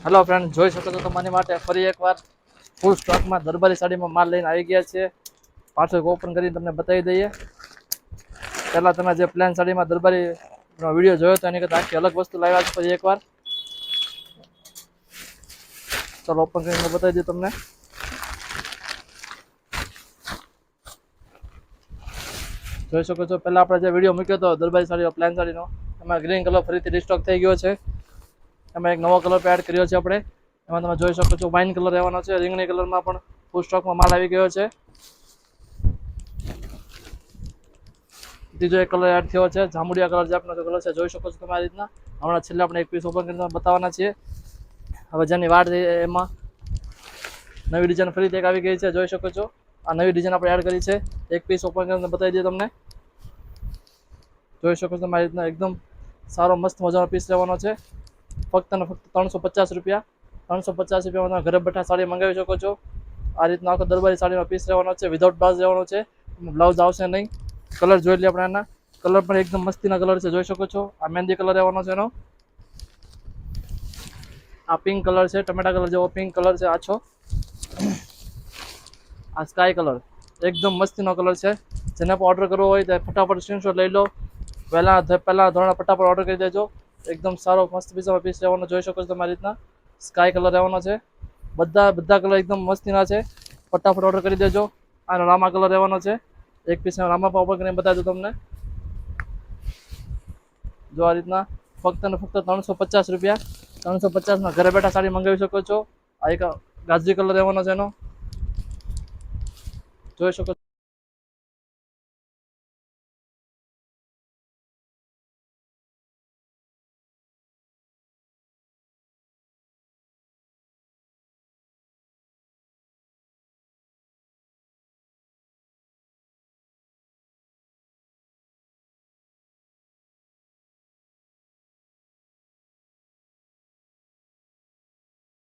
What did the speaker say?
Hello friend, જોઈ શકો છો તમારી માટે ફરી એકવાર ફૂલ સ્ટોકમાં દરબારી સાડીમાં માલ લઈને આવી ગયા છે. પાર્સલ ઓપન કરીને તમને બતાવી દઈએ. પહેલાં તમે જે પ્લેન સાડીમાં દરબારીનો વિડીયો જોયો તો એની કરતાં આખી અલગ વસ્તુ લાવ્યા છે ફરી એકવાર. ચાલો ઓપન કરીને બતાવી દઈએ તમને. જોઈ શકો છો પહેલાં આપણે જે વિડીયો મૂક્યો હતો દરબારી સાડીનો પ્લેન સાડીનો, એમાં ગ્રીન કલર ફરીથી રિસ્ટોક થઈ ગયો છે. એમાં એક નવો કલર એડ કર્યો છે આપણે. એમાં તમે જોઈ શકો છો વાઇન કલર રહેવાનો છે. રીંગણી કલરમાં પણ ફૂલ સ્ટોકમાં માલ આવી ગયો છે. ત્રીજો એક કલર એડ થયો છે, જાંબુડિયા કલર જે આપણો કલર છે, જોઈ શકો છો તમે આ રીતના. હમણાં છેલ્લે આપણે એક પીસ ઓપન કરીને બતાવવાના છીએ. હવે જેની વાટ એમાં નવી ડિઝાઇન ફરીથી એક આવી ગઈ છે, જોઈ શકો છો. આ નવી ડિઝાઇન આપણે એડ કરી છે. એક પીસ ઓપન કરીને બતાવી દઈએ તમને. જોઈ શકો છો આ રીતના એકદમ સારો મસ્ત મજાનો પીસ રહેવાનો છે. ફક્ત ને ફક્ત 350 રૂપિયા. 350 રૂપિયામાં તમે ઘરે બેઠા સાડી મંગાવી શકો છો. આ રીતના આખો દરબારી સાડીનો પીસ રહેવાનો છે. વિધાઉટ બ્લાઉઝ રહેવાનો છે. બ્લાઉઝ આવશે નહીં. કલર જોઈ લઈએ આપણે એના. કલર પણ એકદમ મસ્તીના કલર છે, જોઈ શકો છો. આ મહેંદી કલર રહેવાનો છે એનો. આ પિંક કલર છે, ટમેટા કલર જેવો પિંક કલર છે આછો. આ સ્કાય કલર એકદમ મસ્તીનો કલર છે. જેને પણ ઓર્ડર કરવો હોય તો ફટાફટ સ્ક્રીનશોટ લઈ લો. પહેલા ધોરણે ફટાફટ ઓર્ડર કરી દેજો. એકદમ સારો મસ્ત પીસ રહેવાનો, જોઈ શકો છો તમારી રીતના. સ્કાય કલર રહેવાનો છે. બધા કલર એકદમ મસ્તીના છે. ફટાફટ ઓર્ડર કરી દેજો. આનો રામા કલર રહેવાનો છે. એક પીસ રામા પણ ઓપન કરીને બતાવી દઉં તમને. જો આ રીતના ફક્ત ને ફક્ત 350 રૂપિયા. 350માં ઘરે બેઠા સાડી મંગાવી શકો છો. આ એક ગાજરી કલર રહેવાનો છે એનો, જોઈ શકો